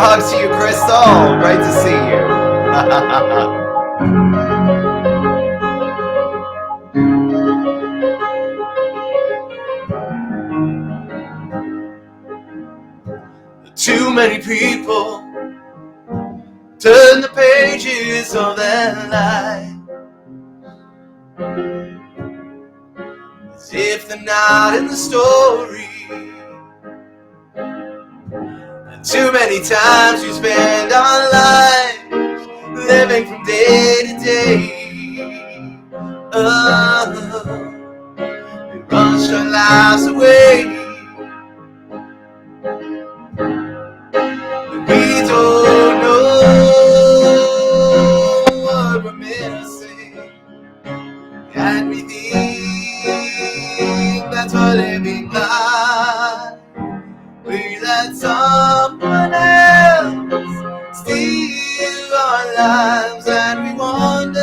hugs to you, Crystal. Great to see you. Too many people turn the pages of their life as if they're not in the story. And too many times we spend our lives living from day to day. We rush our lives away. We don't know what we're missing, and we think that's what living like. We let someone else steal our lives, and we wonder,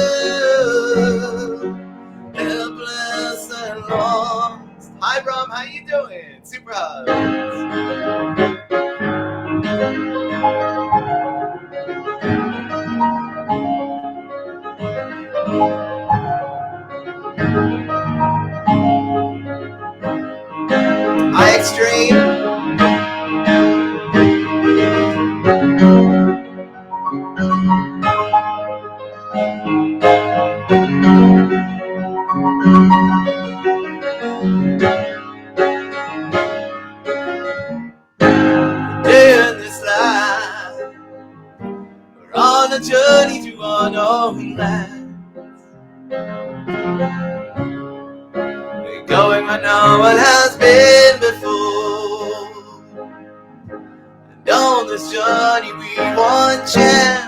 helpless and lost. Hi, Brom, how you doing? Super hugs. Hi, Extreme. In this life, we're on a journey to unknown lands. We're going where no one has been before. And on this journey we want chance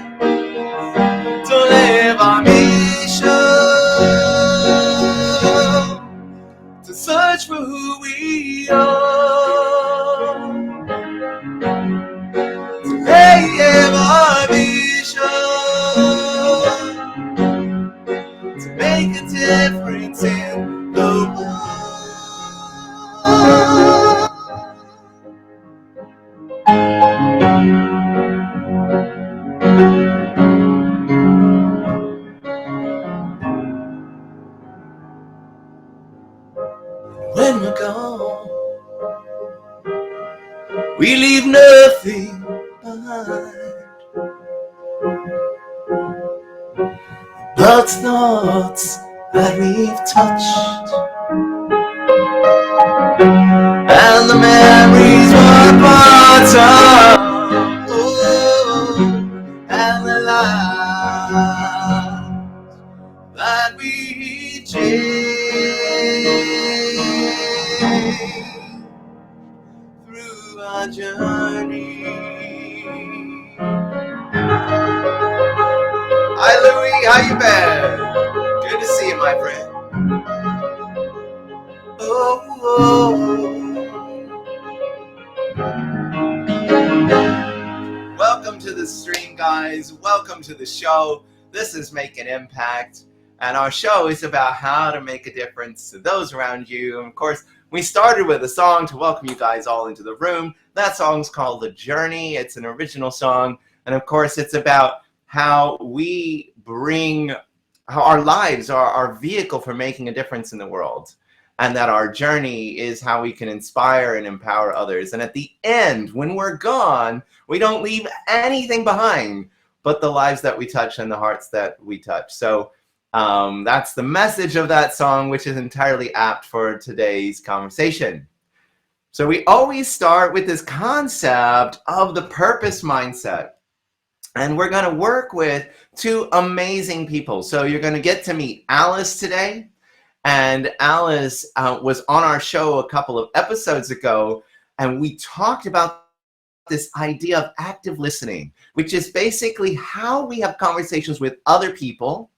to live our mission, to search for who we are, to live our vision, to make a difference in the world. When we're gone, we leave nothing behind but thoughts that we've touched, and the memories we're part of, and the lives that we chase through our journey. Hi, Louie, how you been? Good to see you, my friend. Welcome to the stream, guys. Welcome to the show. This is Make an Impact, and our show is about how to make a difference to those around you. And of course, we started with a song to welcome you guys all into the room. That song's called The Journey. It's an original song, and of course, it's about how we bring, how our lives are our vehicle for making a difference in the world, and that our journey is how we can inspire and empower others. And at the end, when we're gone, we don't leave anything behind but the lives that we touch and the hearts that we touch. So that's the message of that song, which is entirely apt for today's conversation. So we always start with this concept of the purpose mindset. And we're going to work with two amazing people. So you're going to get to meet Alice today. And Alice was on our show a couple of episodes ago, and we talked about this idea of active listening, which is basically how we have conversations with other people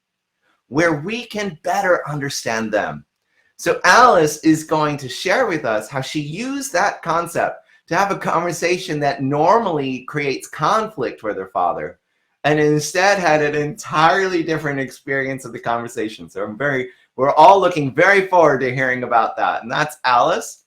where we can better understand them. So Alice is going to share with us how she used that concept to have a conversation that normally creates conflict with her father, and instead had an entirely different experience of the conversation. So we're all looking very forward to hearing about that. And that's Alice.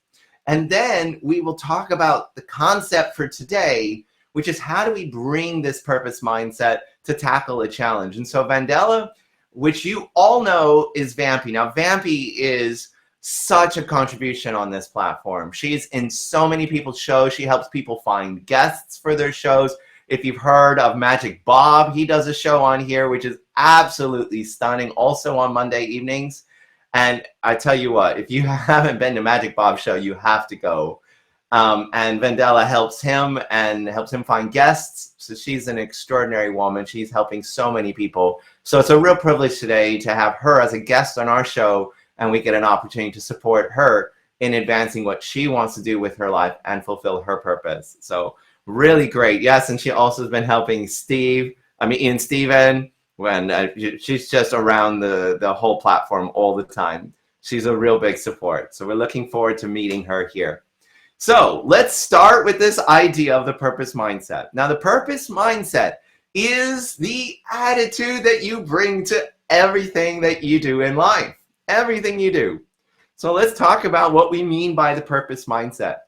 And then we will talk about the concept for today, which is how do we bring this purpose mindset to tackle a challenge? And so Vandela, which you all know, is Vampy. Now, Vampy is such a contribution on this platform. She's in so many people's shows. She helps people find guests for their shows. If you've heard of Magic Bob, he does a show on here, which is absolutely stunning, also on Monday evenings. And I tell you what, if you haven't been to Magic Bob's show, you have to go. And Vandela helps him and helps him find guests. So she's an extraordinary woman. She's helping so many people. So it's a real privilege today to have her as a guest on our show, and we get an opportunity to support her in advancing what she wants to do with her life and fulfill her purpose. So really great. Yes, and she also has been helping Ian Steven, when she's just around the whole platform all the time. She's a real big support. So we're looking forward to meeting her here. So let's start with this idea of the purpose mindset. Now, the purpose mindset is the attitude that you bring to everything that you do in life, everything you do. So let's talk about what we mean by the purpose mindset.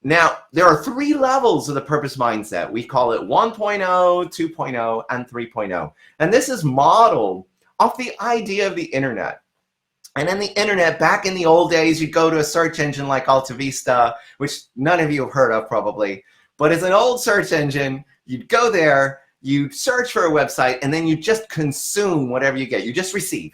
Now, there are 3 levels of the purpose mindset. We call it 1.0, 2.0, and 3.0. And this is modeled off the idea of the internet. And in the internet, back in the old days, you'd go to a search engine like Alta Vista, which none of you have heard of probably, but it's an old search engine. You'd go there, you search for a website, and then you just consume whatever you get. You just receive.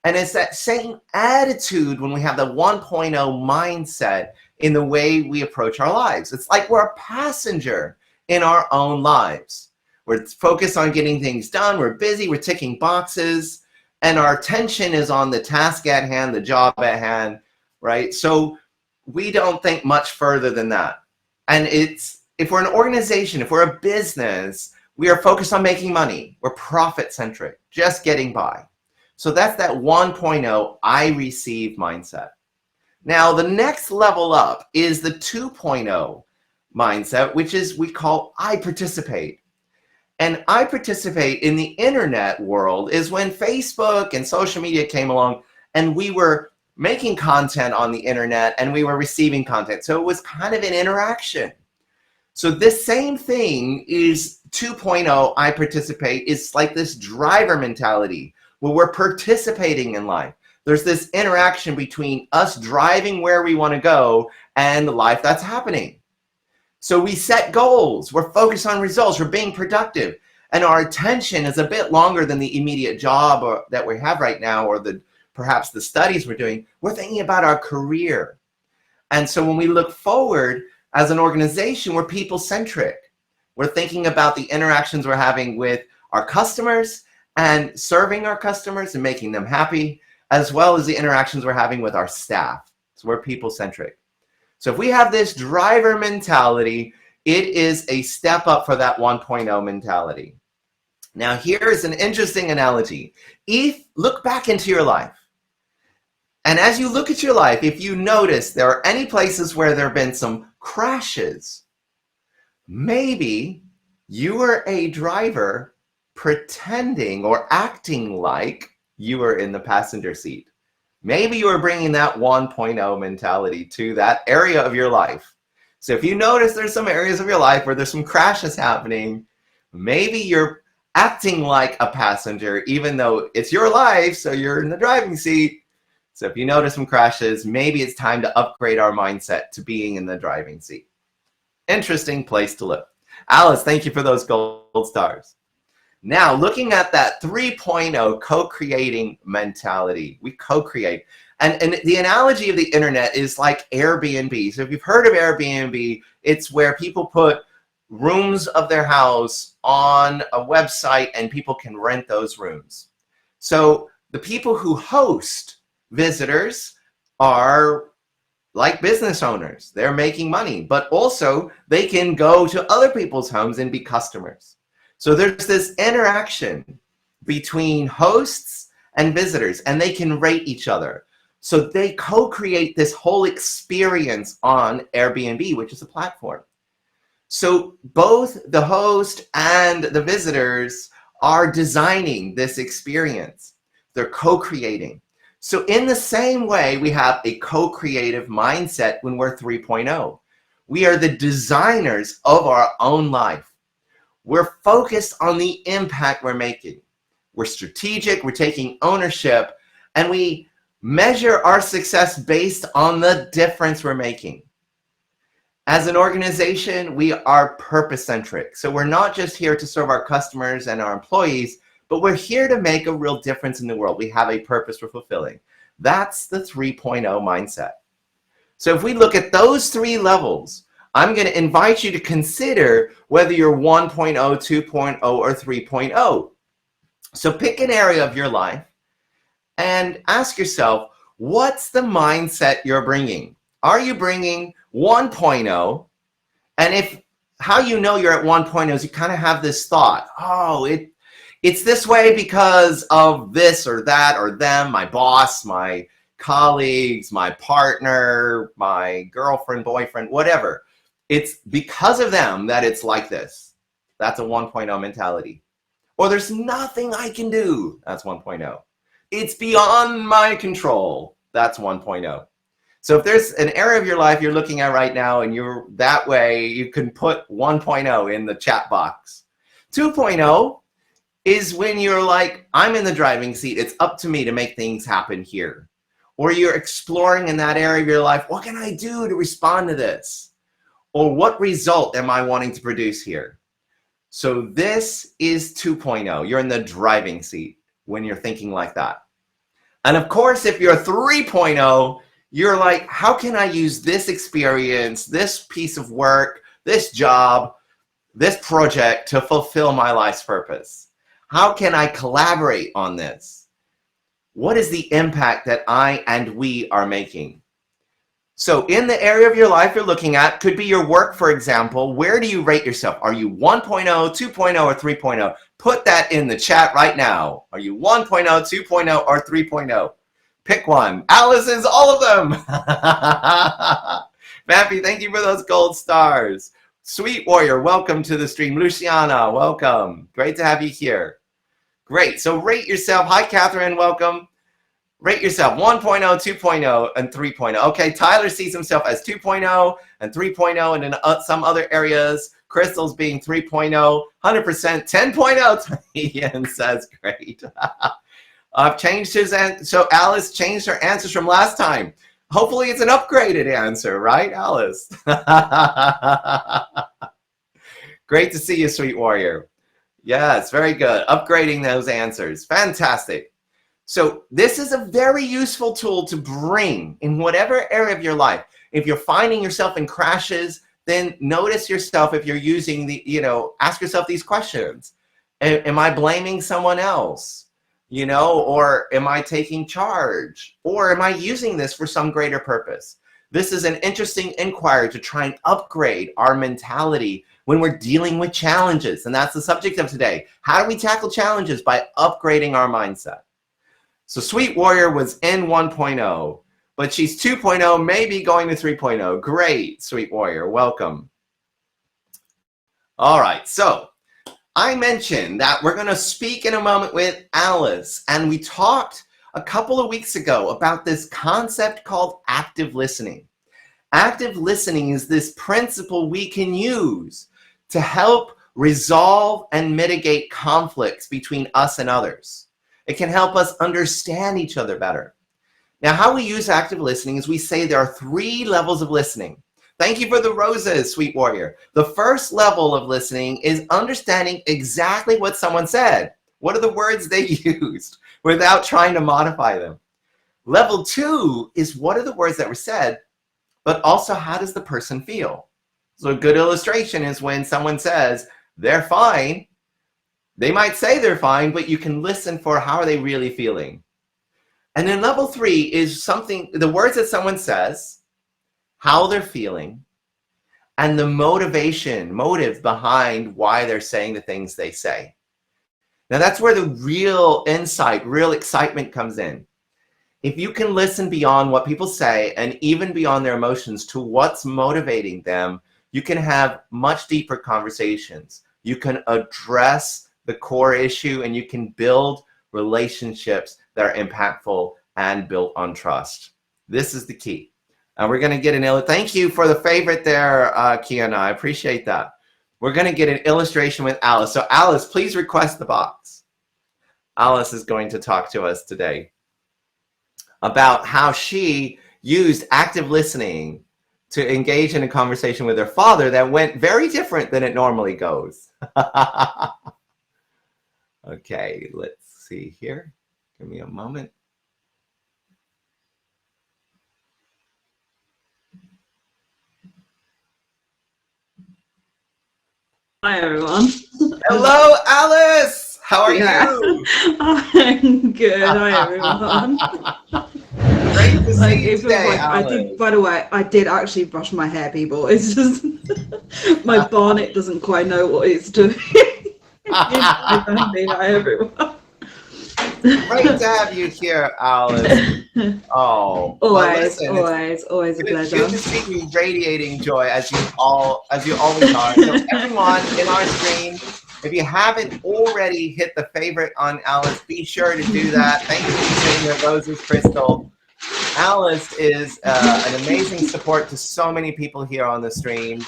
And it's that same attitude when we have the 1.0 mindset in the way we approach our lives. It's like we're a passenger in our own lives. We're focused on getting things done. We're busy. We're ticking boxes. And our attention is on the task at hand, the job at hand, right? So we don't think much further than that. And if we're an organization, if we're a business, we are focused on making money. We're profit-centric, just getting by. So that's that 1.0 I receive mindset. Now, the next level up is the 2.0 mindset, which is we call I participate. And I participate in the internet world is when Facebook and social media came along and we were making content on the internet and we were receiving content. So it was kind of an interaction. So this same thing is 2.0 I participate is like this driver mentality where we're participating in life. There's this interaction between us driving where we want to go and the life that's happening. So we set goals, we're focused on results, we're being productive, and our attention is a bit longer than the immediate job that we have right now or perhaps the studies we're doing. We're thinking about our career. And so when we look forward as an organization, we're people-centric. We're thinking about the interactions we're having with our customers and serving our customers and making them happy, as well as the interactions we're having with our staff. So we're people-centric. So if we have this driver mentality, it is a step up for that 1.0 mentality. Now here's an interesting analogy. Look back into your life. And as you look at your life, if you notice there are any places where there have been some crashes, maybe you were a driver pretending or acting like you were in the passenger seat. Maybe you are bringing that 1.0 mentality to that area of your life. So if you notice there's some areas of your life where there's some crashes happening, maybe you're acting like a passenger, even though it's your life, so you're in the driving seat. So if you notice some crashes, maybe it's time to upgrade our mindset to being in the driving seat. Interesting place to live. Alice, thank you for those gold stars. Now, looking at that 3.0 co-creating mentality, we co-create. And the analogy of the internet is like Airbnb. So if you've heard of Airbnb, it's where people put rooms of their house on a website and people can rent those rooms. So the people who host visitors are like business owners. They're making money, but also they can go to other people's homes and be customers. So there's this interaction between hosts and visitors, and they can rate each other. So they co-create this whole experience on Airbnb, which is a platform. So both the host and the visitors are designing this experience. They're co-creating. So in the same way, we have a co-creative mindset when we're 3.0. We are the designers of our own life. We're focused on the impact we're making. We're strategic, we're taking ownership, and we measure our success based on the difference we're making. As an organization, we are purpose-centric. So we're not just here to serve our customers and our employees, but we're here to make a real difference in the world. We have a purpose we're fulfilling. That's the 3.0 mindset. So if we look at those three levels, I'm going to invite you to consider whether you're 1.0, 2.0, or 3.0. So pick an area of your life and ask yourself, what's the mindset you're bringing? Are you bringing 1.0? And if how you know you're at 1.0 is you kind of have this thought, oh, it's this way because of this or that or them, my boss, my colleagues, my partner, my girlfriend, boyfriend, whatever. It's because of them that it's like this. That's a 1.0 mentality. Or there's nothing I can do. That's 1.0. It's beyond my control. That's 1.0. So if there's an area of your life you're looking at right now and you're that way, you can put 1.0 in the chat box. 2.0 is when you're like, I'm in the driving seat. It's up to me to make things happen here. Or you're exploring in that area of your life, what can I do to respond to this? Or what result am I wanting to produce here? So this is 2.0. You're in the driving seat when you're thinking like that. And of course, if you're 3.0, you're like, how can I use this experience, this piece of work, this job, this project to fulfill my life's purpose? How can I collaborate on this? What is the impact that I and we are making? So in the area of your life you're looking at, could be your work, for example. Where do you rate yourself? Are you 1.0, 2.0, or 3.0? Put that in the chat right now. Are you 1.0, 2.0, or 3.0? Pick one. Alice is all of them. Vampy, thank you for those gold stars. Sweet Warrior, welcome to the stream. Luciana, welcome. Great to have you here. Great. So rate yourself. Hi, Catherine. Welcome. Rate yourself 1.0, 2.0, and 3.0. Okay, Tyler sees himself as 2.0 and 3.0, and in some other areas, Crystal's being 3.0, 100%, 10.0. Ian says, great. I've changed his answer. So Alice changed her answers from last time. Hopefully it's an upgraded answer, right, Alice? Great to see you, Sweet Warrior. Yes, very good. Upgrading those answers. Fantastic. So this is a very useful tool to bring in whatever area of your life. If you're finding yourself in crashes, then notice yourself if you're using the, ask yourself these questions. Am I blaming someone else? Or am I taking charge? Or am I using this for some greater purpose? This is an interesting inquiry to try and upgrade our mentality when we're dealing with challenges. And that's the subject of today. How do we tackle challenges? By upgrading our mindset. So Sweet Warrior was in 1.0, but she's 2.0, maybe going to 3.0. Great, Sweet Warrior, welcome. All right, so I mentioned that we're going to speak in a moment with Alice, and we talked a couple of weeks ago about this concept called active listening. Active listening is this principle we can use to help resolve and mitigate conflicts between us and others. It can help us understand each other better. Now, how we use active listening is we say there are 3 levels of listening. Thank you for the roses, Sweet Warrior. The first level of listening is understanding exactly what someone said. What are the words they used without trying to modify them? Level 2 is what are the words that were said, but also how does the person feel? So a good illustration is when someone says they're fine. They might say they're fine, but you can listen for how are they really feeling. And then level 3 is the words that someone says, how they're feeling, and the motive behind why they're saying the things they say. Now that's where the real insight, real excitement comes in. If you can listen beyond what people say and even beyond their emotions to what's motivating them, you can have much deeper conversations. You can address the core issue, and you can build relationships that are impactful and built on trust. This is the key. We're going to get thank you for the favorite there, Kiana. I appreciate that. We're going to get an illustration with Alice. So Alice, please request the box. Alice is going to talk to us today about how she used active listening to engage in a conversation with her father that went very different than it normally goes. Okay, let's see here. Give me a moment. Hi, everyone. Hello, Alice. How are you? I'm good. Hi, everyone. Great to see you today, Alice. By the way, I did actually brush my hair, people. It's just my bonnet doesn't quite know what it's doing. Hi, everyone. Great to have you here, Alice. Oh, always a pleasure. Good to see you radiating joy as you always are. So everyone in our stream, if you haven't already hit the favorite on Alice, be sure to do that. Thank you for sending your roses, Crystal. Alice is an amazing support to so many people here on the stream.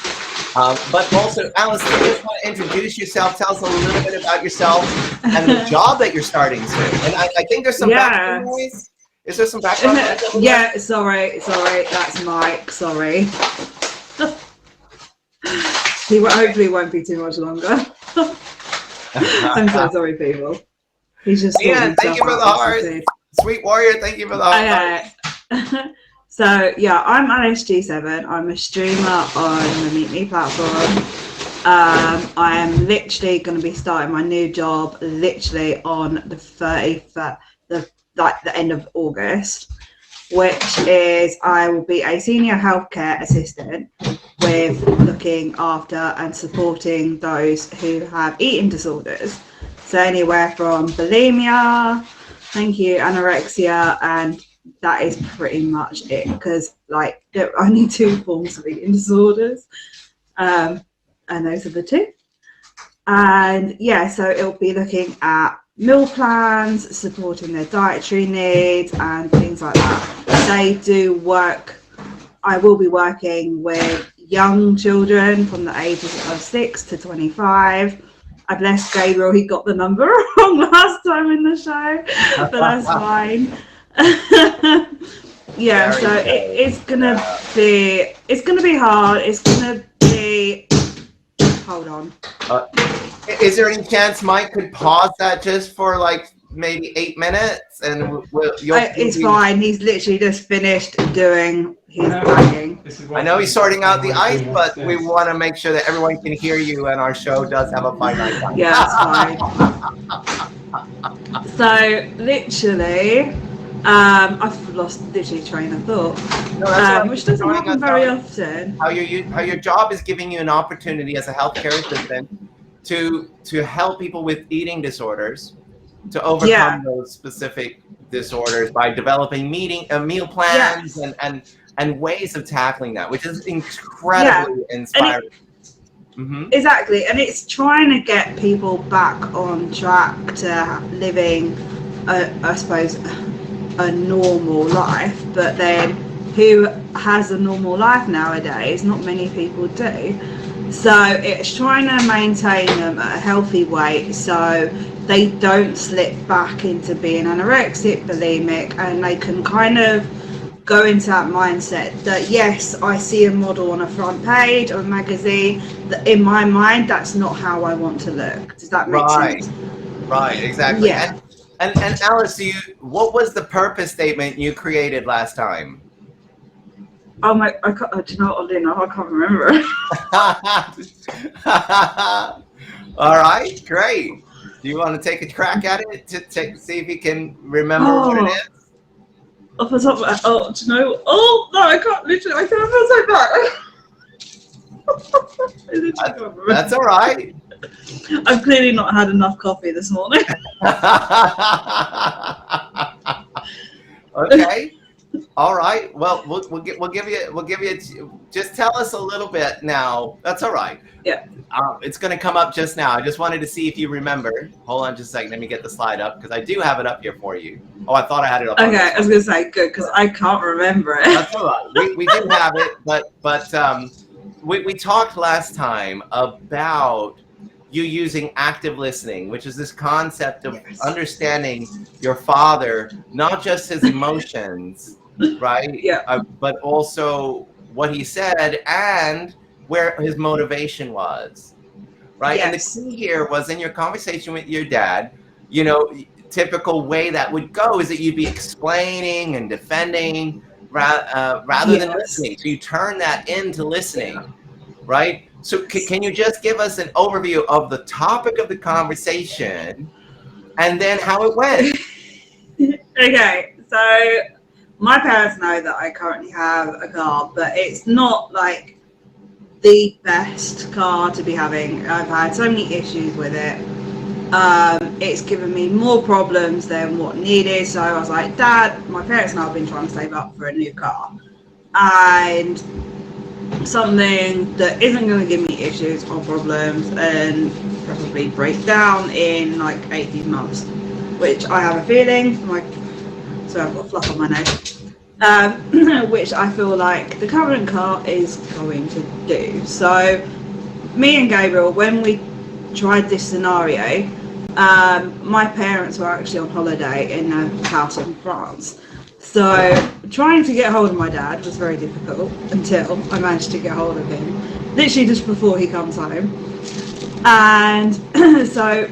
But also, Alice, you just want to introduce yourself, tell us a little bit about yourself and the job that you're starting soon. And I think there's some background noise. Is there some background noise? Yeah, sorry, that's Mike, sorry. He hopefully won't be too much longer. I'm so sorry, people. He's just thank you for the heart. Sweet Warrior, thank you for the heart. So yeah, I'm Alice G7. I'm a streamer on the Meet Me platform. I am literally going to be starting my new job literally on the 31st, the end of August, which is I will be a senior healthcare assistant with looking after and supporting those who have eating disorders. So anywhere from bulimia, anorexia, and that is pretty much it, because like there are only two forms of eating disorders, and those are the two. And yeah, so it'll be looking at meal plans, supporting their dietary needs and things like that. They do work. I will be working with young children from the ages of 6 to 25. I blessed Gabriel, he got the number wrong last time in the show, but that's fine. Yeah, so it's gonna be hard. It's gonna be. Hold on. Is there any chance Mike could pause that just for like maybe 8 minutes, and it's fine. He's literally just finished doing his packing. I know he's sorting out the ice, but we want to make sure that everyone can hear you, and our show does have a finite time. Yeah, that's fine. So literally. I've lost literally train of thought, which doesn't happen very often. How your job is giving you an opportunity as a healthcare assistant to help people with eating disorders to overcome those specific disorders by developing meal plans and ways of tackling that, which is incredibly inspiring. Exactly, and it's trying to get people back on track to living, I suppose, a normal life. But then who has a normal life nowadays? Not many people do. So it's trying to maintain them at a healthy weight so they don't slip back into being anorexic, bulimic, and they can kind of go into that mindset that yes, I see a model on a front page of a magazine, that in my mind that's not how I want to look. Does that make sense? Right, exactly. Yeah. And Alice, what was the purpose statement you created last time? Oh my! Do you know what I know? I can't remember. All right, great. Do you want to take a crack at it to see if you can remember what it is? Off the top of my head. Oh, do you know? Oh no, I can't. Literally, I can't feel so bad. That's all right. I've clearly not had enough coffee this morning. Okay. All right. Well, we'll give you. Just tell us a little bit now. That's all right. Yeah. It's going to come up just now. I just wanted to see if you remember. Hold on just a second. Let me get the slide up because I do have it up here for you. Oh, I thought I had it up. Okay, I was going to say good because I can't remember it. That's all right. We do have it, but we talked last time about you using active listening, which is this concept of understanding your father, not just his emotions, right? Yeah. But also what he said and where his motivation was, right? Yes. And the key here was in your conversation with your dad, you know, typical way that would go is that you'd be explaining and defending rather than listening. So you turn that into listening, right? So can you just give us an overview of the topic of the conversation and then how it went? Okay, so my parents know that I currently have a car, but it's not like the best car to be having. I've had so many issues with it. It's given me more problems than what needed. So I was like, Dad, my parents and I have been trying to save up for a new car. And something that isn't going to give me issues or problems and probably break down in like 18 months, which I have a feeling, so I've got fluff on my nose, which I feel like the current car is going to do. So me and Gabriel, when we tried this scenario, my parents were actually on holiday in a house in France. So trying to get hold of my dad was very difficult until I managed to get hold of him, literally just before he comes home. And so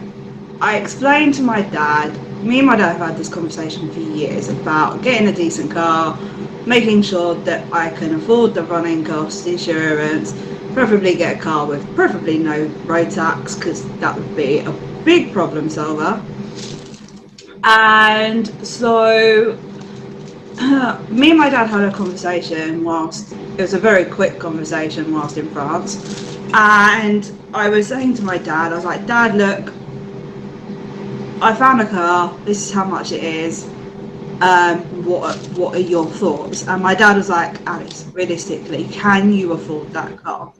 I explained to my dad, me and my dad have had this conversation for years about getting a decent car, making sure that I can afford the running costs, insurance, preferably get a car with preferably no road tax because that would be a big problem solver. And so me and my dad had a conversation whilst, it was a very quick conversation whilst in France, and I was saying to my dad, I was like, Dad, look, I found a car, this is how much it is, what are your thoughts? And my dad was like, Alice, realistically, can you afford that car?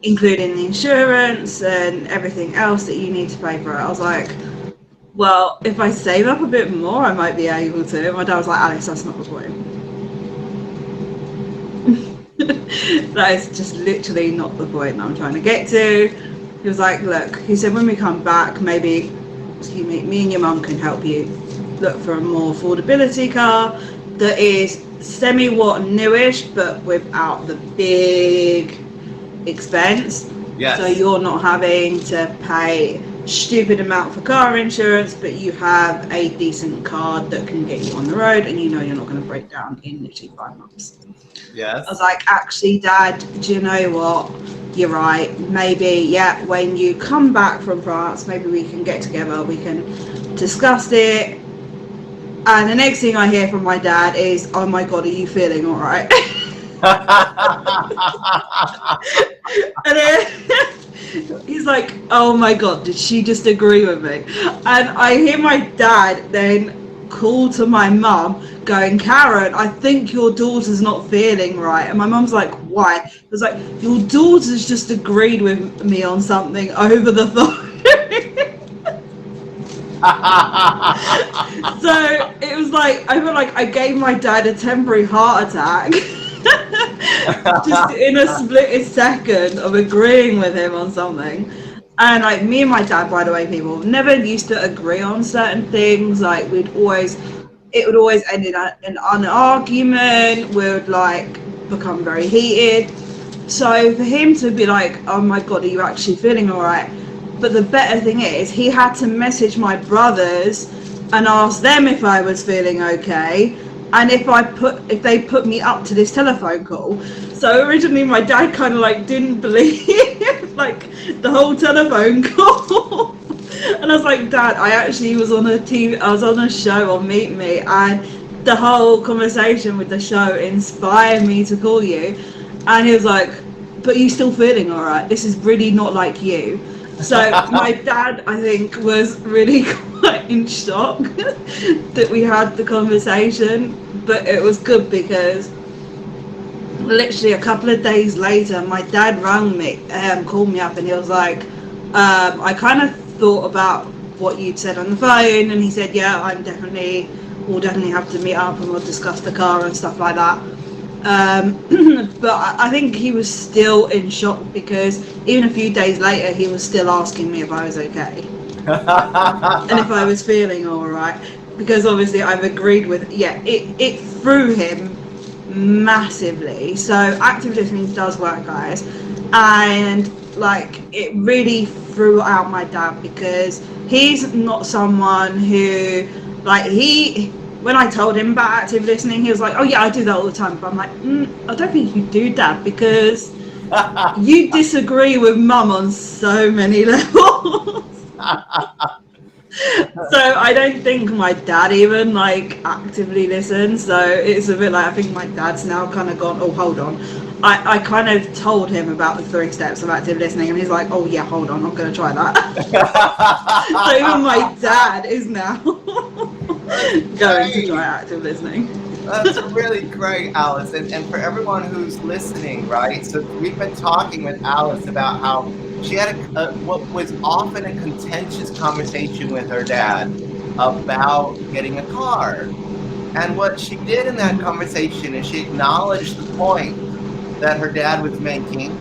Including the insurance and everything else that you need to pay for it. I was like, well, if I save up a bit more, I might be able to. And my dad was like, Alex, that's not the point. That is just literally not the point that I'm trying to get to. He was like, look, he said, when we come back, maybe me and your mum can help you look for a more affordability car that is semi-what newish, but without the big expense. Yes. So you're not having to pay stupid amount for car insurance, but you have a decent car that can get you on the road and you know you're not going to break down in literally 5 months. Yes. I was like, actually, Dad, do you know what? You're right. Maybe, yeah, when you come back from France, maybe we can get together, we can discuss it. And the next thing I hear from my dad is, oh my God, are you feeling all right? And then he's like, oh my God, did she just agree with me? And I hear my dad then call to my mum going, Karen, I think your daughter's not feeling right. And my mum's like, why? It was like, your daughter's just agreed with me on something over the phone. So it was like, I feel like I gave my dad a temporary heart attack. Just in a split second of agreeing with him on something. And like me and my dad, by the way, people never used to agree on certain things. Like it would always end in an argument, would like become very heated. So for him to be like, oh my God, are you actually feeling all right? But the better thing is he had to message my brothers and ask them if I was feeling okay. And if they put me up to this telephone call. So originally my dad kind of like didn't believe like the whole telephone call. And I was like, Dad, I actually was on a show on Meet Me, and the whole conversation with the show inspired me to call you. And he was like, but you still feeling all right? This is really not like you. So my dad, I think, was really quite in shock that we had the conversation, but it was good because literally a couple of days later, my dad rang me, called me up, and he was like, I kind of thought about what you'd said on the phone, and he said, yeah, we'll definitely have to meet up and we'll discuss the car and stuff like that. But I think he was still in shock, because even a few days later he was still asking me if I was okay and if I was feeling all right, because obviously I've agreed with, it threw him massively. So active listening does work, guys, and like it really threw out my dad, because he's not someone who, like, when I told him about active listening, he was like, oh yeah, I do that all the time. But I'm like, I don't think you do, Dad, because you disagree with Mum on so many levels. So I don't think my dad even like actively listens. So it's a bit like, I think my dad's now kind of gone, oh, hold on. I kind of told him about the 3 steps of active listening, and he's like, oh yeah, hold on, I'm going to try that. So even my dad is now going to try active listening. That's really great, Alice. And for everyone who's listening, right? So we've been talking with Alice about how she had what was often a contentious conversation with her dad about getting a car. And what she did in that conversation is she acknowledged the point that her dad was making,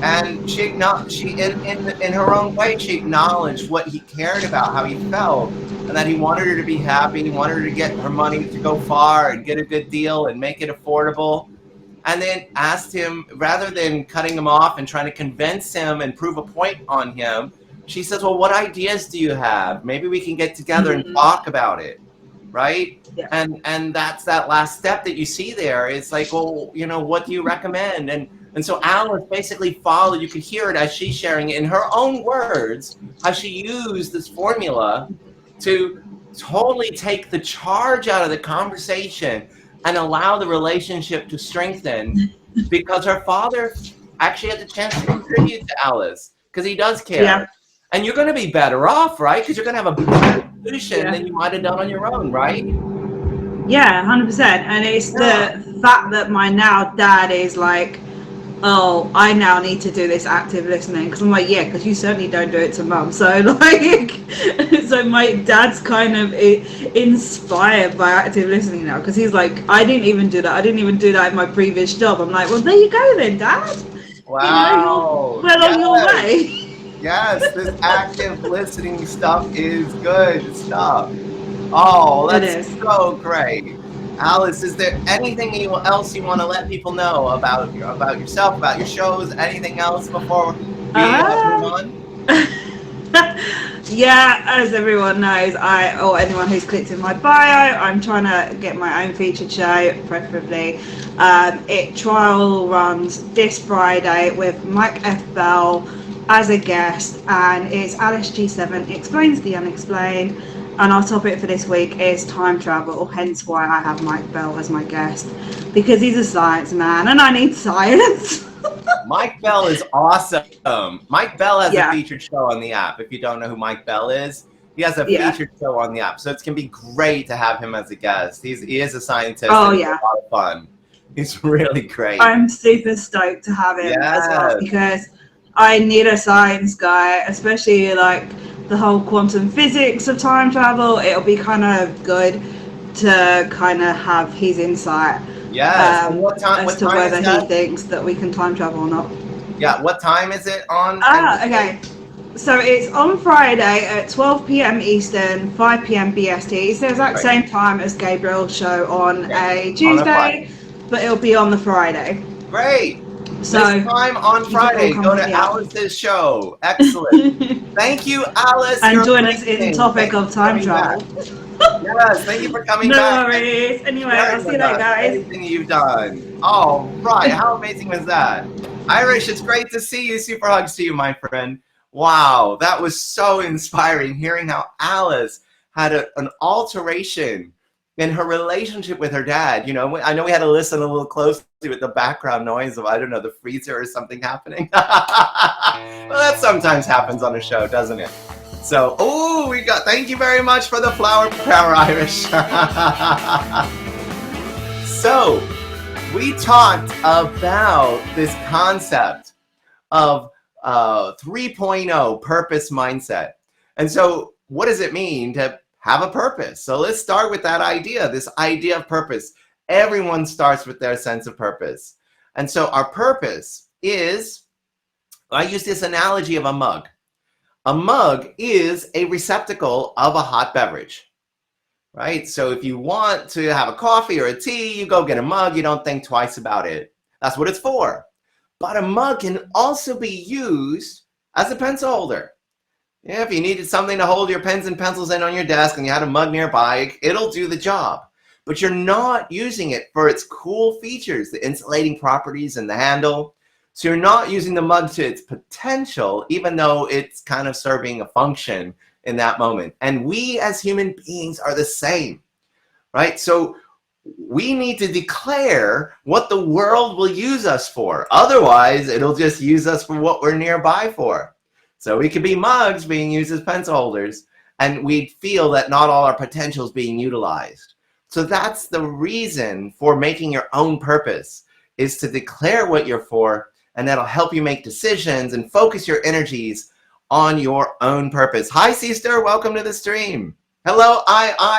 and she in her own way, she acknowledged what he cared about, how he felt, and that he wanted her to be happy. He wanted her to get her money to go far and get a good deal and make it affordable. And then asked him, rather than cutting him off and trying to convince him and prove a point on him, she says, well, what ideas do you have? Maybe we can get together and talk about it, right? Yeah. And that's that last step that you see there. It's like, well, you know, what do you recommend? And so Alice basically followed, you could hear it as she's sharing it in her own words, how she used this formula to totally take the charge out of the conversation and allow the relationship to strengthen, because her father actually had the chance to contribute to Alice, because he does care. Yeah. And you're going to be better off, right? Because you're going to have a better solution than you might have done on your own, right? Yeah, 100%. And it's the fact that my now dad is like, oh, I now need to do this active listening, because I'm like, yeah, because you certainly don't do it to Mum. So like, so my dad's kind of inspired by active listening now, because he's like, I didn't even do that. I didn't even do that in my previous job. I'm like, well, there you go then, Dad. Wow. You know, you're well on your way. Yes, this active listening stuff is good stuff. Oh, that's so great. Alice, is there anything else you want to let people know about yourself, about your shows, anything else before we move on? Yeah, as everyone knows, or anyone who's clicked in my bio, I'm trying to get my own featured show, preferably. It trial runs this Friday with Mike F. Bell as a guest, and it's Alice G7 Explains the Unexplained. And our topic for this week is time travel, hence why I have Mike Bell as my guest, because he's a science man and I need science. Mike Bell is awesome. Mike Bell has a featured show on the app. If you don't know who Mike Bell is, he has a featured show on the app. So it's going to be great to have him as a guest. He is a scientist. Oh, and yeah. It's a lot of fun. He's really great. I'm super stoked to have him as well, because I need a science guy, especially like the whole quantum physics of time travel. It'll be kind of good to kind of have his insight. Yes. As to whether he thinks that we can time travel or not. Yeah. What time is it on? Okay. So it's on Friday at 12 p.m. Eastern, 5 p.m. BST. It's the exact same time as Gabriel's show on a Tuesday, but it'll be on the Friday. Great. So this time on Friday, go to Alice's show. Excellent. Thank you, Alice. And join us in the topic of time travel. Yes, thank you for coming back. No worries. Anyway, I'll see you later, guys. Everything you've done. All right. How amazing was that? Irish, it's great to see you. Super hugs to you, my friend. Wow, that was so inspiring, hearing how Alice had an alteration in her relationship with her dad. You know, I know we had to listen a little closely with the background noise of, I don't know, the freezer or something happening. Well, that sometimes happens on a show, doesn't it? So, thank you very much for the flower power, Irish. So, we talked about this concept of 3.0 purpose mindset. And so, what does it mean to have a purpose? So, let's start with that idea, this idea of purpose. Everyone starts with their sense of purpose. And so, our purpose is, I use this analogy of a mug. A mug is a receptacle of a hot beverage, right? So if you want to have a coffee or a tea, you go get a mug, you don't think twice about it. That's what it's for. But a mug can also be used as a pencil holder. Yeah, if you needed something to hold your pens and pencils in on your desk and you had a mug nearby, it'll do the job. But you're not using it for its cool features, the insulating properties and the handle. So you're not using the mug to its potential, even though it's kind of serving a function in that moment. And we as human beings are the same, right? So we need to declare what the world will use us for. Otherwise, it'll just use us for what we're nearby for. So we could be mugs being used as pencil holders, and we'd feel that not all our potential is being utilized. So that's the reason for making your own purpose, is to declare what you're for, and that'll help you make decisions and focus your energies on your own purpose. Hi, sister. Welcome to the stream. Hello,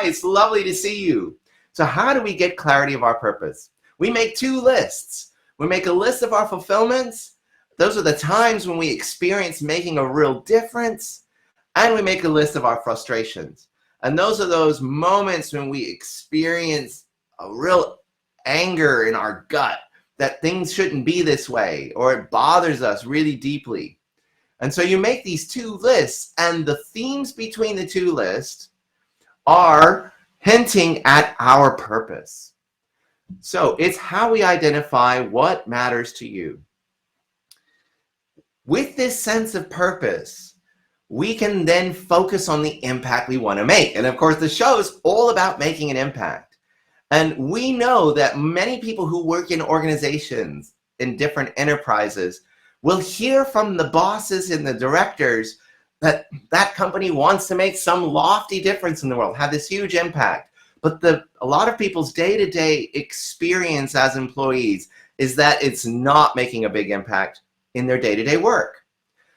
it's lovely to see you. So how do we get clarity of our purpose? We make two lists. We make a list of our fulfillments. Those are the times when we experience making a real difference. And we make a list of our frustrations. And those are those moments when we experience a real anger in our gut that things shouldn't be this way, or it bothers us really deeply. And so you make these two lists, and the themes between the two lists are hinting at our purpose. So it's how we identify what matters to you. With this sense of purpose, we can then focus on the impact we want to make. And of course, the show is all about making an impact. And we know that many people who work in organizations, in different enterprises, will hear from the bosses and the directors that that company wants to make some lofty difference in the world, have this huge impact. But a lot of people's day-to-day experience as employees is that it's not making a big impact in their day-to-day work.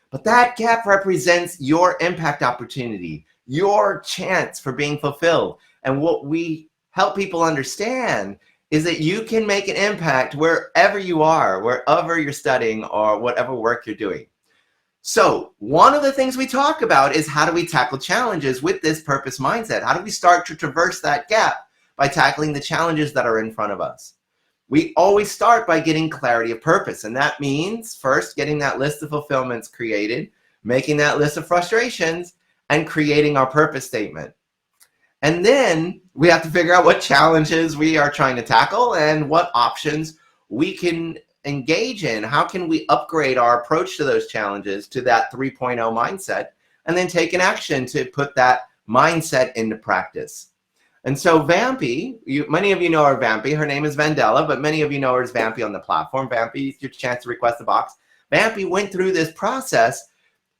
But that gap represents your impact opportunity, your chance for being fulfilled. And what we help people understand is that you can make an impact wherever you are, wherever you're studying, or whatever work you're doing. So one of the things we talk about is, how do we tackle challenges with this purpose mindset? How do we start to traverse that gap by tackling the challenges that are in front of us? We always start by getting clarity of purpose. And that means first getting that list of fulfillments created, making that list of frustrations, and creating our purpose statement. And then we have to figure out what challenges we are trying to tackle and what options we can engage in. How can we upgrade our approach to those challenges to that 3.0 mindset, and then take an action to put that mindset into practice? And so Vampy, many of you know her Vampy. Her name is Vandella, but many of you know her as Vampy on the platform. Vampy, it's your chance to request a box. Vampy went through this process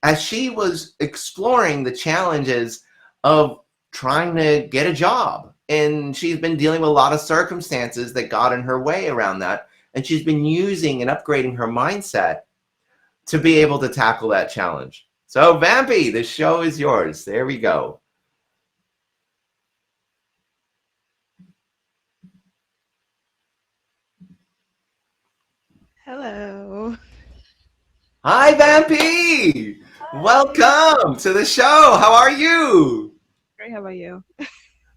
as she was exploring the challenges of trying to get a job. And she's been dealing with a lot of circumstances that got in her way around that. And she's been using and upgrading her mindset to be able to tackle that challenge. So Vampy, the show is yours. There we go. Hello. Hi, Vampy. Hi. Welcome to the show. How are you? Great. How about you?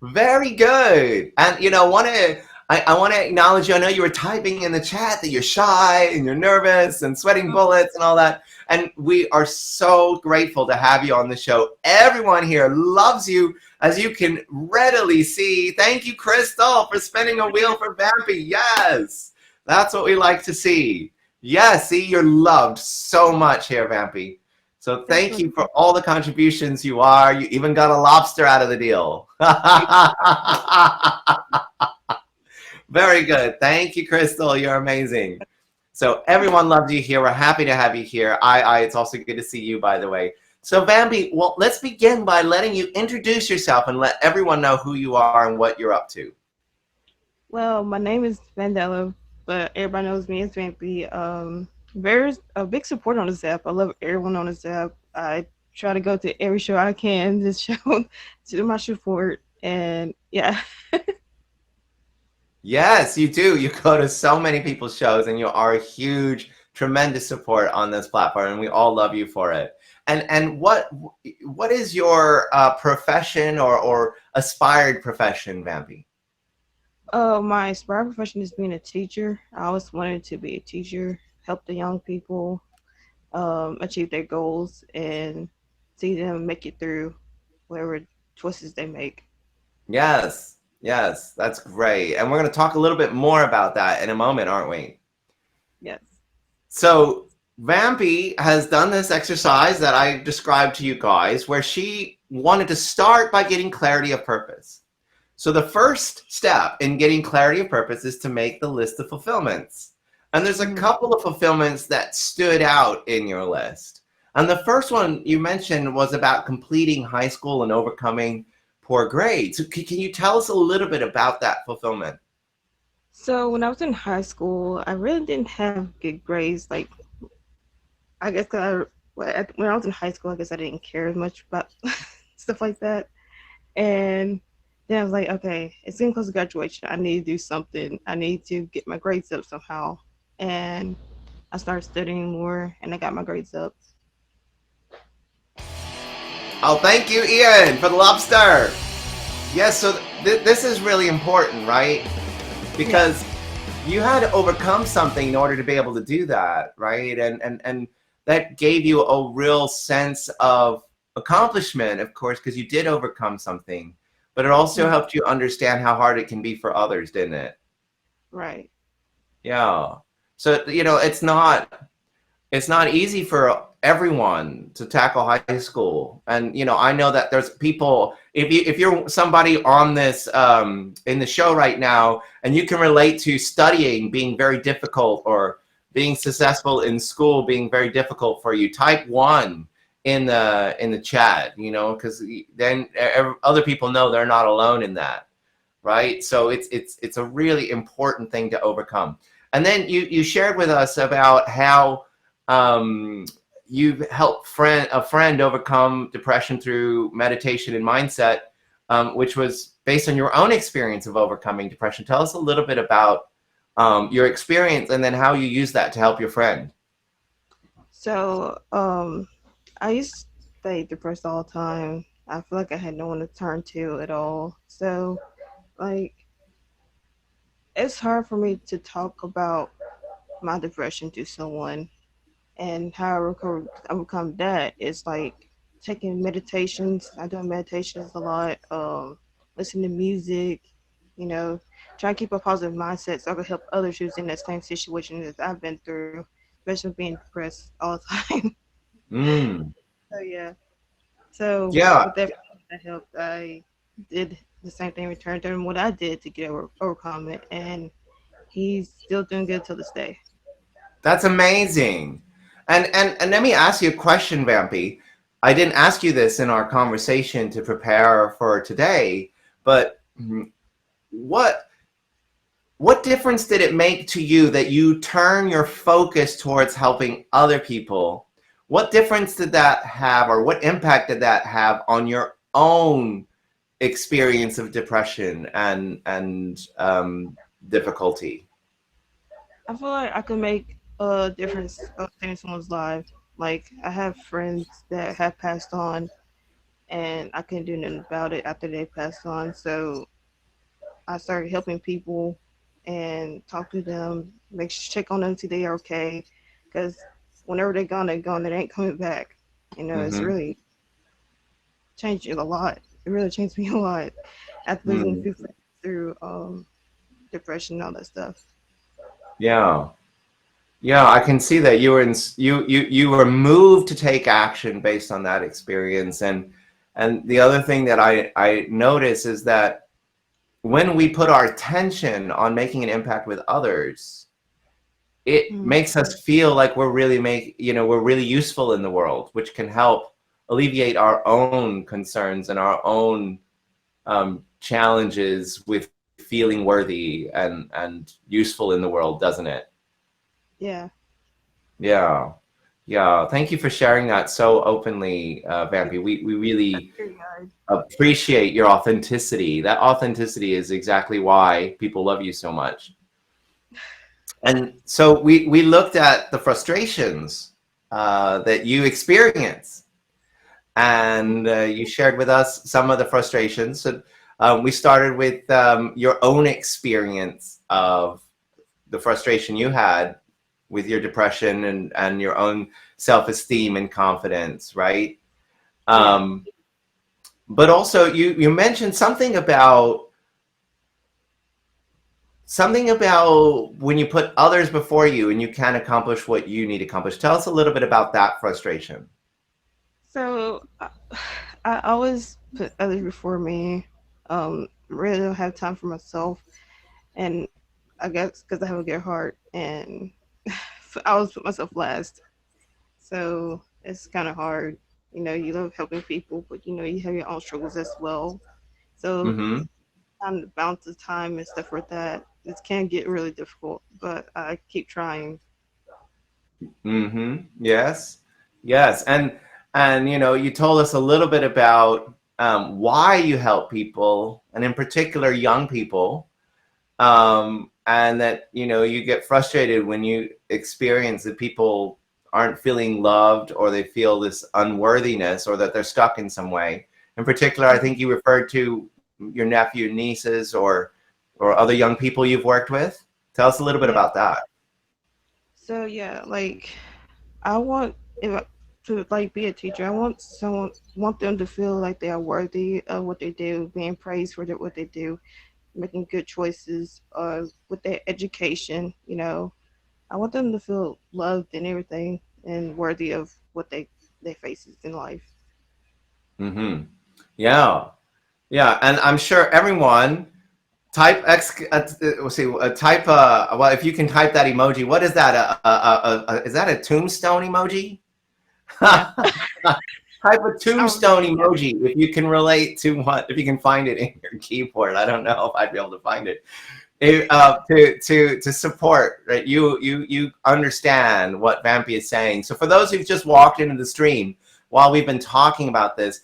Very good. And I want to acknowledge you. I know you were typing in the chat that you're shy and you're nervous and sweating bullets and all that. And we are so grateful to have you on the show. Everyone here loves you, as you can readily see. Thank you, Crystal, for spinning a wheel for Vampy. Yes, that's what we like to see. Yes, see, you're loved so much here, Vampy. So thank you for all the contributions you are. You even got a lobster out of the deal. Very good. Thank you, Crystal. You're amazing. So everyone loves you here. We're happy to have you here. It's also good to see you, by the way. So Vampy, well, let's begin by letting you introduce yourself and let everyone know who you are and what you're up to. Well, my name is Vandella. but everybody knows me as Vampy. Very a big support on this app. I love everyone on this app. I try to go to every show I can to show to do my support, and yeah. Yes, you do. You go to so many people's shows and you are a huge, tremendous support on this platform, and we all love you for it. And what is your profession or aspired profession, Vampy? My inspired profession is being a teacher. I always wanted to be a teacher, help the young people achieve their goals, and see them make it through whatever choices they make. Yes, yes, that's great. And we're going to talk a little bit more about that in a moment, aren't we? Yes. So Vampy has done this exercise that I described to you guys, where she wanted to start by getting clarity of purpose. So the first step in getting clarity of purpose is to make the list of fulfillments. And there's a Mhm. couple of fulfillments that stood out in your list. And the first one you mentioned was about completing high school and overcoming poor grades. So can you tell us a little bit about that fulfillment? So when I was in high school, I really didn't have good grades. Like I guess 'cause when I was in high school, I guess I didn't care as much about stuff like that. And then I was like, okay, it's getting close to graduation. I need to do something. I need to get my grades up somehow. And I started studying more, and I got my grades up. Oh, thank you, Ian, for the lobster. Yes, so this is really important, right? Yeah, Because you had to overcome something in order to be able to do that, right? And that gave you a real sense of accomplishment, of course, because you did overcome something. But it also mm, helped you understand how hard it can be for others, didn't it? right. Yeah. So, it's not easy for everyone to tackle high school. And I know that there's people, if you're somebody on this in the show right now, and you can relate to studying being very difficult, or being successful in school being very difficult for you, type 1 in the chat, because then other people know they're not alone in that, right? So it's a really important thing to overcome. And then you shared with us about how um, you've helped a friend overcome depression through meditation and mindset, which was based on your own experience of overcoming depression. Tell us a little bit about your experience, and then how you use that to help your friend. So, I used to stay depressed all the time. I feel like I had no one to turn to at all. So, like, it's hard for me to talk about my depression to someone, and how I overcome that is like taking meditations. I do meditations a lot. Listening to music. You know, trying to keep a positive mindset so I can help others who's in that same situation as I've been through, especially being depressed all the time. Mm. So yeah. So Yeah, with that helped. I did the same thing, returned to him what I did to overcome it, and he's still doing good till this day. that's amazing. And let me ask you a question, Vampy. I didn't ask you this in our conversation to prepare for today, but what what difference did it make to you that you turn your focus towards helping other people? What difference did that have, or what impact did that have on your own experience of depression and difficulty? I feel like I can make a difference in someone's life. Like I have friends that have passed on, and I couldn't do nothing about it after they passed on. So I started helping people and talk to them, check on them, see they are okay. Because whenever they're gone, they're gone. They ain't coming back. You know, it's Mm-hmm. really changed it a lot. It really changed me a lot after losing Mm. people through depression and all that stuff. Yeah. Yeah, I can see that you were moved to take action based on that experience. And the other thing that I notice is that when we put our attention on making an impact with others, it Mm. makes us feel like we're really useful in the world, which can help alleviate our own concerns and our own challenges with feeling worthy and useful in the world, doesn't it? Yeah. Yeah. Yeah. Thank you for sharing that so openly, Vampy. We really Very good. appreciate your authenticity. That authenticity is exactly why people love you so much. And so we looked at the frustrations that you experience, and you shared with us some of the frustrations. So we started with your own experience of the frustration you had with your depression and your own self-esteem and confidence, right? Yeah. But also you mentioned something about when you put others before you and you can't accomplish what you need to accomplish. Tell us a little bit about that frustration. So I always put others before me. Really don't have time for myself, and I guess because I have a good heart, and I always put myself last. So it's kind of hard. You love helping people, but you have your own struggles as well. So Mm-hmm. on the balance of time and stuff like that, it can get really difficult. But I keep trying. Mm-hmm. Yes. Yes. And you told us a little bit about why you help people, and in particular young people, and that you get frustrated when you experience that people aren't feeling loved, or they feel this unworthiness, or that they're stuck in some way. In particular, I think you referred to your nephew, nieces, or other young people you've worked with. Tell us a little bit Yeah. about that. So yeah, like I want if I, to like be a teacher. I want them to feel like they are worthy of what they do, being praised for what they do, making good choices with their education. I want them to feel loved and everything, and worthy of what they faces in life. Mm-hmm. Yeah. Yeah. And I'm sure everyone type we'll see, type, well, if you can type that emoji, what is that? Is that a tombstone emoji? Yeah. Type a Sounds tombstone yeah. emoji if you can relate to if you can find it in your keyboard. I don't know if I'd be able to find it. To support, right? You understand what Vampy is saying. So for those who've just walked into the stream while we've been talking about this,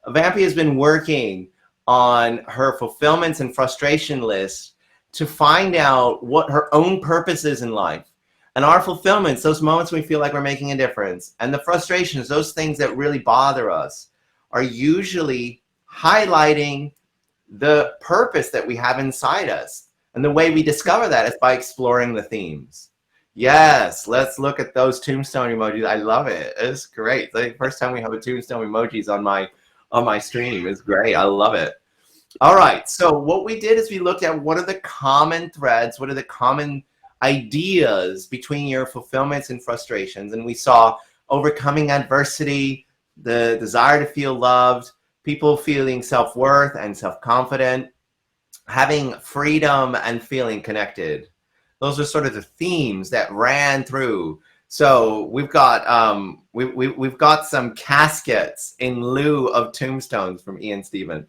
Vampy has been working on her fulfillments and frustration list to find out what her own purpose is in life. And our fulfillments, those moments we feel like we're making a difference, and the frustrations, those things that really bother us, are usually highlighting the purpose that we have inside us. And the way we discover that is by exploring the themes. Yes, let's look at those tombstone emojis. I love it. It's great. It's the first time we have a tombstone emojis on my stream. It's great. I love it. All right. So what we did is we looked at what are the common threads, what are the common ideas between your fulfillments and frustrations. And we saw overcoming adversity, the desire to feel loved, people feeling self-worth and self-confident, having freedom and feeling connected. Those are sort of the themes that ran through. So we've got we've got some caskets in lieu of tombstones from Ian Stephen.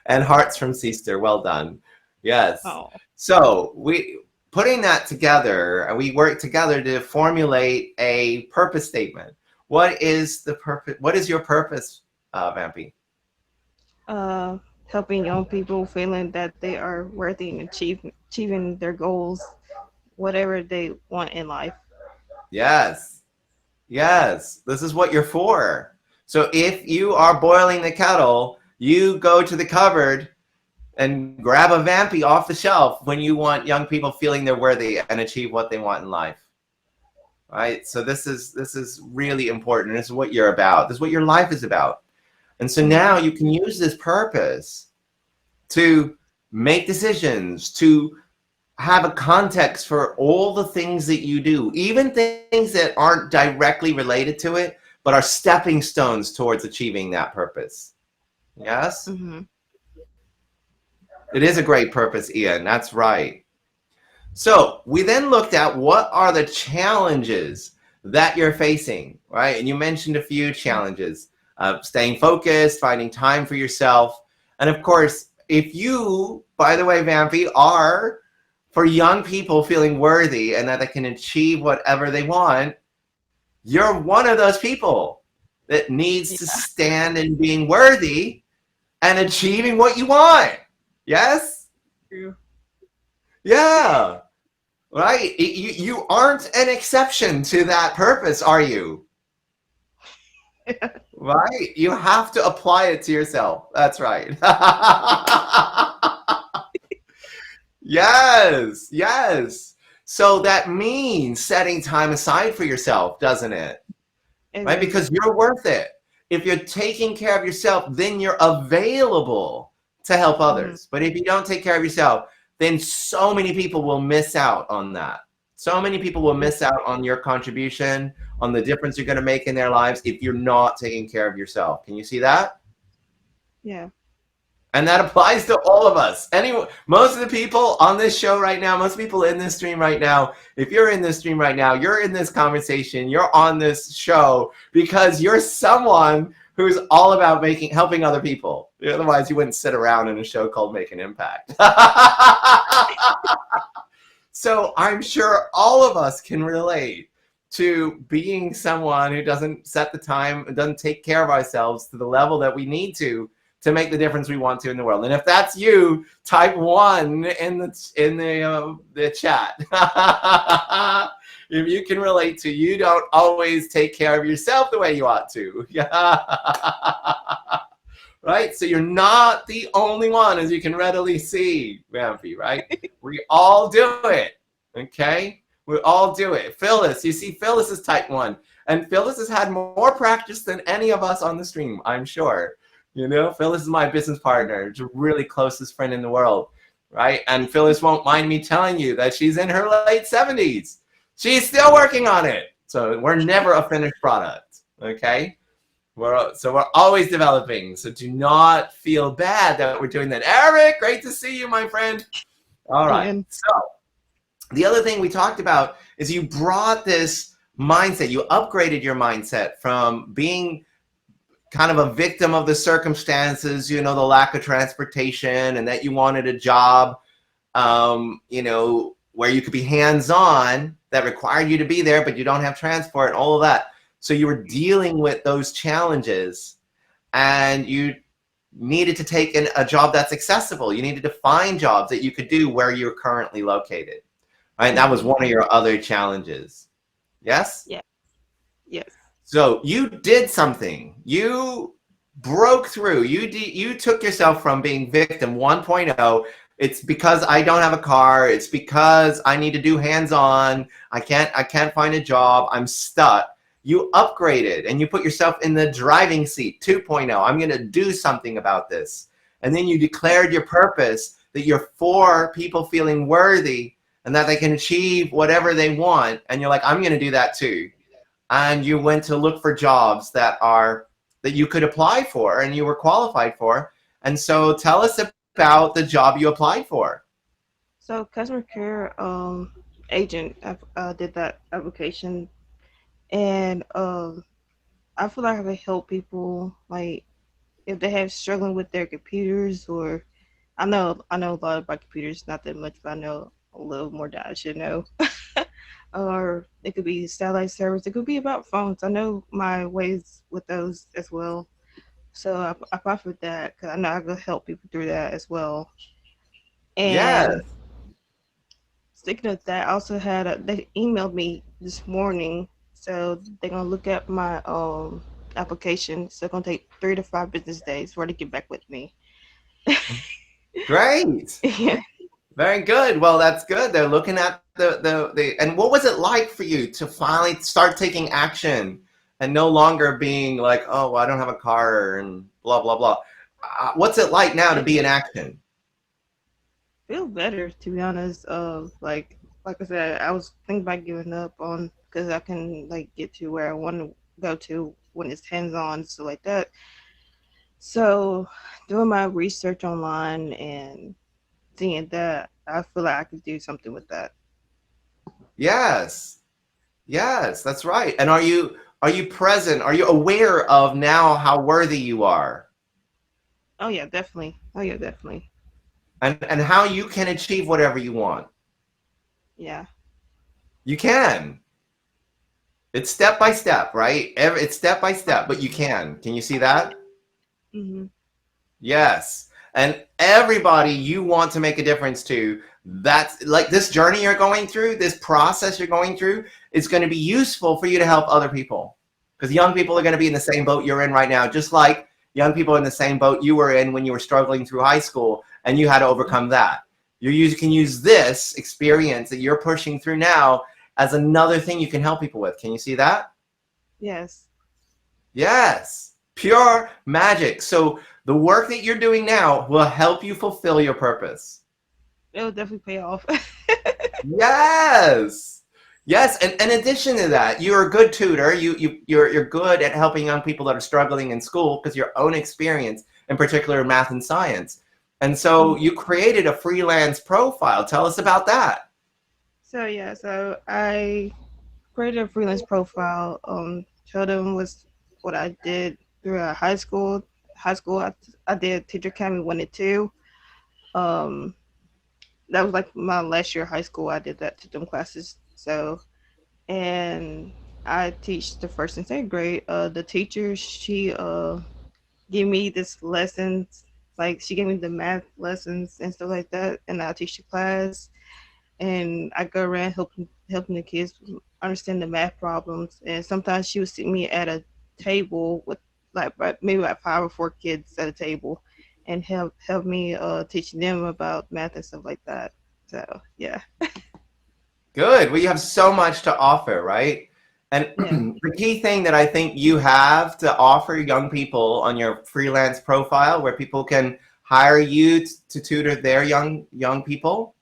And hearts from Sister. Well done. Yes. Oh. So we putting that together, and we work together to formulate a purpose statement. What is the purpose? What is your purpose, Vampy? Helping young people feeling that they are worthy and achieving their goals, whatever they want in life. Yes. Yes. This is what you're for. So if you are boiling the kettle, you go to the cupboard and grab a Vampy off the shelf when you want young people feeling they're worthy and achieve what they want in life. Right? So this is really important. This is what you're about. This is what your life is about. And so now you can use this purpose to make decisions, to have a context for all the things that you do, even things that aren't directly related to it, but are stepping stones towards achieving that purpose. Yes? Mm-hmm. It is a great purpose, Ian. That's right. So we then looked at what are the challenges that you're facing, right? And you mentioned a few challenges. Staying focused, finding time for yourself, And of course, if you, by the way, Vampy, are for young people feeling worthy and that they can achieve whatever they want, you're one of those people that needs to Yeah. stand in being worthy and achieving what you want. Yes? True. Yeah. Right? You aren't an exception to that purpose, are you? Right? You have to apply it to yourself. That's right. Yes, yes. So that means setting time aside for yourself, doesn't it? It Right? does. Because you're worth it. If you're taking care of yourself, then you're available to help Mhm. others. But if you don't take care of yourself, then so many people will miss out on that. So many people will Yeah. miss out on your contribution, on the difference you're going to make in their lives if you're not taking care of yourself. Can you see that? Yeah. And that applies to all of us. Anyone, most of the people on this show right now, most people in this stream right now, if you're in this stream right now, you're in this conversation, you're on this show because you're someone who's all about helping other people. Otherwise, you wouldn't sit around in a show called Make an Impact. So I'm sure all of us can relate to being someone who doesn't set the time, doesn't take care of ourselves to the level that we need to make the difference we want to in the world. And if that's you, type 1 in the chat. If you can relate to, you don't always take care of yourself the way you ought to. Right? So you're not the only one, as you can readily see, Rampy, right? We all do it, okay? We all do it. Phyllis, you see Phyllis is type 1. And Phyllis has had more practice than any of us on the stream, I'm sure. You know, Phyllis is my business partner, a really closest friend in the world, right? And Phyllis won't mind me telling you that she's in her late 70s. She's still working on it. So we're never a finished product, okay? So we're always developing. So do not feel bad that we're doing that. Eric, great to see you, my friend. All right. And So the other thing we talked about is you brought this mindset. You upgraded your mindset from being kind of a victim of the circumstances, you know, the lack of transportation, and that you wanted a job, you know, where you could be hands-on, that required you to be there, but you don't have transport and all of that. So you were dealing with those challenges, and you needed to take a job that's accessible. You needed to find jobs that you could do where you're currently located. Right? That was one of your other challenges. Yes? yeah. Yes. So you did something. You broke through. You took yourself from being victim 1.0. It's because I don't have a car. It's because I need to do hands-on. I can't find a job. I'm stuck. You upgraded and you put yourself in the driving seat 2.0. I'm going to do something about this. And then you declared your purpose, that you're for people feeling worthy and that they can achieve whatever they want. And you're like, I'm going to do that too. And you went to look for jobs that you could apply for and you were qualified for. And so tell us about the job you applied for. So customer care agent, I did that application, and I feel like I could help people, like if they have struggling with their computers, or I know a lot about computers, not that much, but I know a little more that I should know. Or it could be satellite service. It could be about phones. I know my ways with those as well. So I applied for that because I know I could help people through that as well. Yes. And speaking of that, I also had they emailed me this morning, so they're gonna look at my application. So it's gonna take 3 to 5 business days for them to get back with me. Great. Yeah. Very good. Well, that's good. They're looking at the and what was it like for you to finally start taking action and no longer being like, oh, well, I don't have a car and blah, blah, blah. What's it like now to be in action? Feel better, to be honest. Like I said, I was thinking about giving up on, because I can like get to where I want to go to when it's hands on, so like that. So doing my research online and seeing that, I feel like I could do something with that. Yes. Yes, that's right. And are you present? Are you aware of now how worthy you are? Oh yeah, definitely. Oh yeah, definitely. and how you can achieve whatever you want. Yeah. You can. It's step by step, right? It's step by step, but you can. Can you see that? Hmm. Yes. And everybody you want to make a difference to, that's like this journey you're going through, this process you're going through, is going to be useful for you to help other people. Because young people are going to be in the same boat you're in right now, just like young people in the same boat you were in when you were struggling through high school and you had to overcome that. You can use this experience that you're pushing through now as another thing you can help people with. Can you see that? Yes. Yes, pure magic. So the work that you're doing now will help you fulfill your purpose. It'll definitely pay off. Yes. Yes, and in addition to that, you're a good tutor. You're good at helping young people that are struggling in school because your own experience, in particular in math and science. And so you created a freelance profile. Tell us about that. So yeah, so I created a freelance profile. Showed them was what I did throughout high school. High school, I did Teacher Academy 1 and 2. Um, that was like my last year of high school. I did that to them classes. So, and I teach the first and second grade. The teacher, she gave me this lessons. Like she gave me the math lessons and stuff like that, and I teach the class. And I go around helping the kids understand the math problems. And sometimes she would sit me at a table with maybe like 5 or 4 kids at a table, and help me teach them about math and stuff like that. So yeah, Good. Well, you have so much to offer, right? And yeah, the key thing that I think you have to offer young people on your freelance profile, where people can hire you to tutor their young people,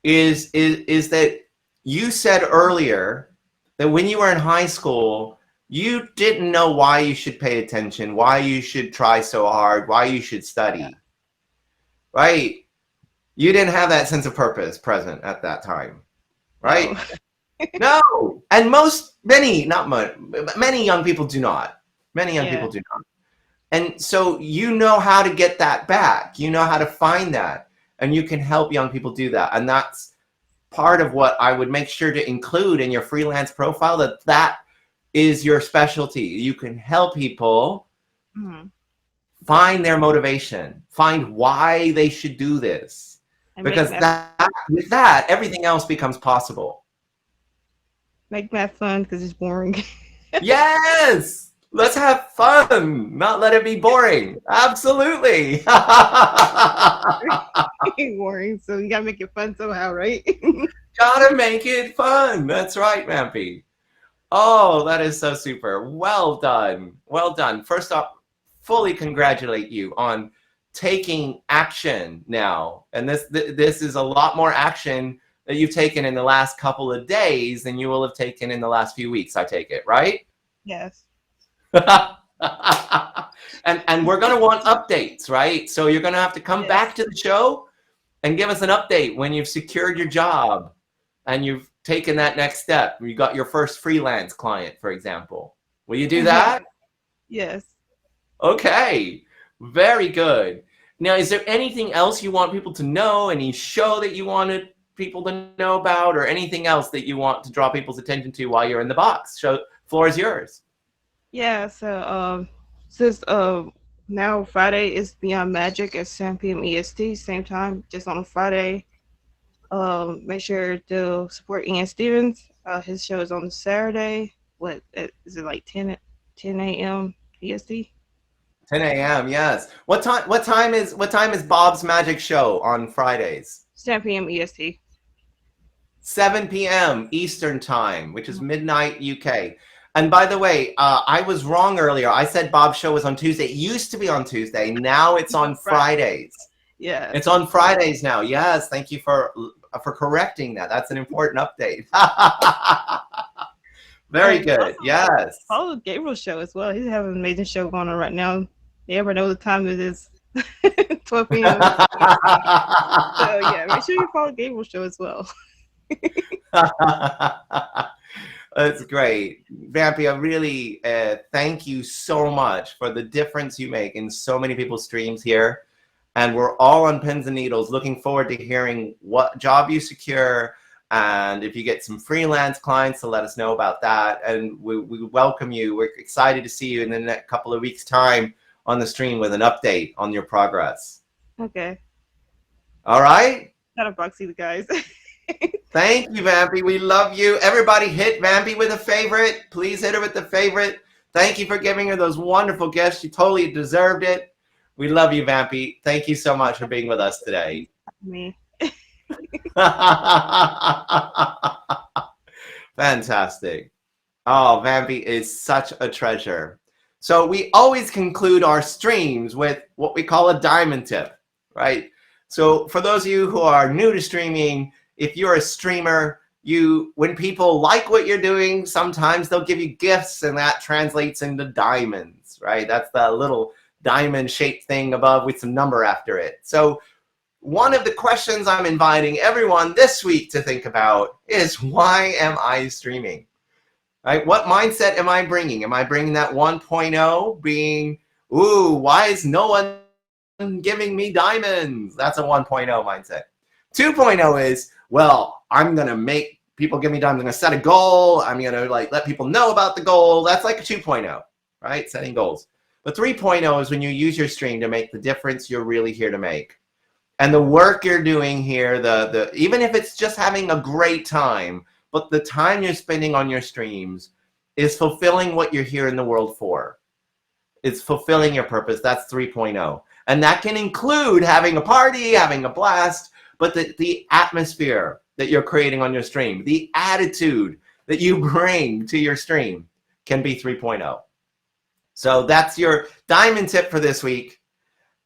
is that you said earlier that when you were in high school, you didn't know why you should pay attention, why you should try so hard, why you should yeah. study, right? You didn't have that sense of purpose present at that time, No, right? No, and many, not much, many young people do not. Many young yeah, people do not. And so you know how to get that back. You know how to find that, and you can help young people do that. And that's part of what I would make sure to include in your freelance profile, that is your specialty. You can help people hmm, find their motivation, find why they should do this, and because that with that everything else becomes possible. make math fun because it's boring. Yes, let's have fun, not let it be boring. Absolutely. Boring, so you gotta make it fun somehow, right? Gotta make it fun. That's right, Mampy. Oh, that is so super. Well done. Well done. First off, fully congratulate you on taking action now. And this is a lot more action that you've taken in the last couple of days than you will have taken in the last few weeks, I take it, right? Yes. And we're going to want updates, right? So you're going to have to come Yes. back to the show and give us an update when you've secured your job and you've taken that next step. You got your first freelance client, for example. Will you do that? Yes. Okay, very good. Now, is there anything else you want people to know? Any show that you wanted people to know about, or anything else that you want to draw people's attention to while you're in the box? Show, floor is yours. Yeah, so since now Friday is Beyond Magic at 7 p.m. EST, same time, just on a Friday. Make sure to support Ian Stevens. His show is on Saturday. What is it, like 10 a.m. EST? 10 a.m. Yes. What time is Bob's Magic Show on Fridays? 7 p.m. EST. 7 p.m. Eastern Time, which is midnight UK. And by the way, I was wrong earlier. I said Bob's show was on Tuesday. It used to be on Tuesday. Now it's on Fridays. Yeah. It's on Fridays now. Yes, thank you for correcting that. That's an important update. Very And good. also, Yes. follow Gabriel's show as well. He's having an amazing show going on right now. You ever know the time it is? 12 p.m. So yeah, make sure you follow Gabriel's show as well. That's great. Vampy, I really thank you so much for the difference you make in so many people's streams here. And we're all on pins and needles looking forward to hearing what job you secure. And if you get some freelance clients, to let us know about that. And we welcome you. We're excited to see you in the next couple of weeks' time on the stream with an update on your progress. Okay. All right? Gotta proxy the guys. Thank you, Vampy. We love you. Everybody hit Vampy with a favorite. Please hit her with the favorite. Thank you for giving her those wonderful gifts. She totally deserved it. We love you, Vampy. Thank you so much for being with us today. Me. Fantastic. Oh, Vampy is such a treasure. So we always conclude our streams with what we call a diamond tip, right? So for those of you who are new to streaming, if you're a streamer, when people like what you're doing, sometimes they'll give you gifts, and that translates into diamonds, right? That's the little diamond-shaped thing above with some number after it. So one of the questions I'm inviting everyone this week to think about is, why am I streaming? Right? What mindset am I bringing? Am I bringing that 1.0 being, ooh, why is no one giving me diamonds? That's a 1.0 mindset. 2.0 is, well, I'm going to make people give me diamonds. I'm going to set a goal. I'm going to let people know about the goal. That's like a 2.0, right? Setting goals. But 3.0 is when you use your stream to make the difference you're really here to make. And the work you're doing here, even if it's just having a great time, but the time you're spending on your streams is fulfilling what you're here in the world for. It's fulfilling your purpose. That's 3.0. And that can include having a party, having a blast, but the atmosphere that you're creating on your stream, the attitude that you bring to your stream can be 3.0. So that's your diamond tip for this week.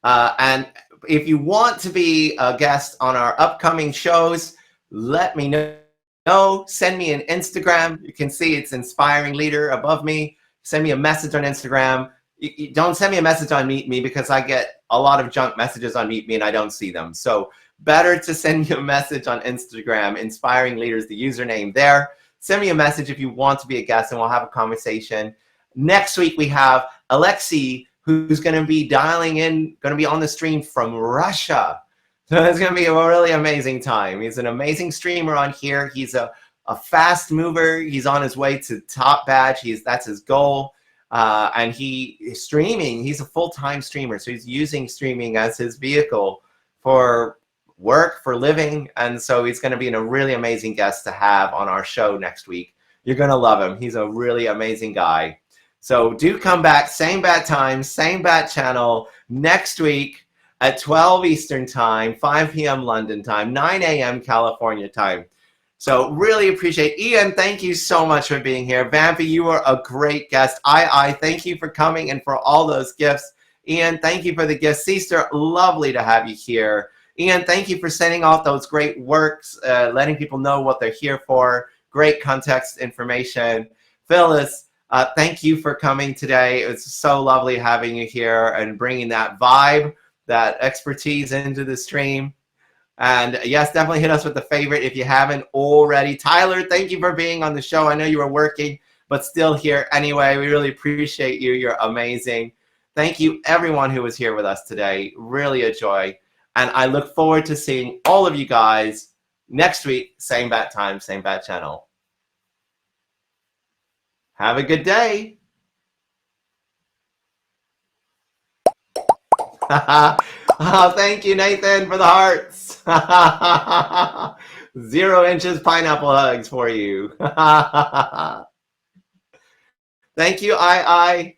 And if you want to be a guest on our upcoming shows, let me know. Send me an Instagram. You can see it's Inspiring Leader above me. Send me a message on Instagram. You don't send me a message on Meet Me, because I get a lot of junk messages on Meet Me and I don't see them. So better to send you a message on Instagram. Inspiring Leader is the username there. Send me a message if you want to be a guest, and we'll have a conversation. Next week we have Alexei, who's going to be dialing in, going to be on the stream from Russia. So it's going to be a really amazing time. He's an amazing streamer on here. He's a fast mover. He's on his way to top badge. That's his goal. And he is streaming. He's a full-time streamer. So he's using streaming as his vehicle for work, for living. And so he's going to be a really amazing guest to have on our show next week. You're going to love him. He's a really amazing guy. So do come back, same bat time, same bat channel next week at 12 Eastern time, 5 p.m. London time, 9 a.m. California time. So really appreciate Ian. Thank you so much for being here. Vampy, you are a great guest. I thank you for coming and for all those gifts. Ian, thank you for the gifts. Sister, lovely to have you here. Ian, thank you for sending off those great works, letting people know what they're here for. Great context information. Phyllis, thank you for coming today. It's so lovely having you here and bringing that vibe, that expertise into the stream. And yes, definitely hit us with the favorite if you haven't already. Tyler, thank you for being on the show. I know you were working, but still here anyway. We really appreciate you. You're amazing. Thank you, everyone who was here with us today. Really a joy. And I look forward to seeing all of you guys next week. Same bat time, same bat channel. Have a good day. Oh, thank you, Nathan, for the hearts. 0 inches pineapple hugs for you. Thank you, I.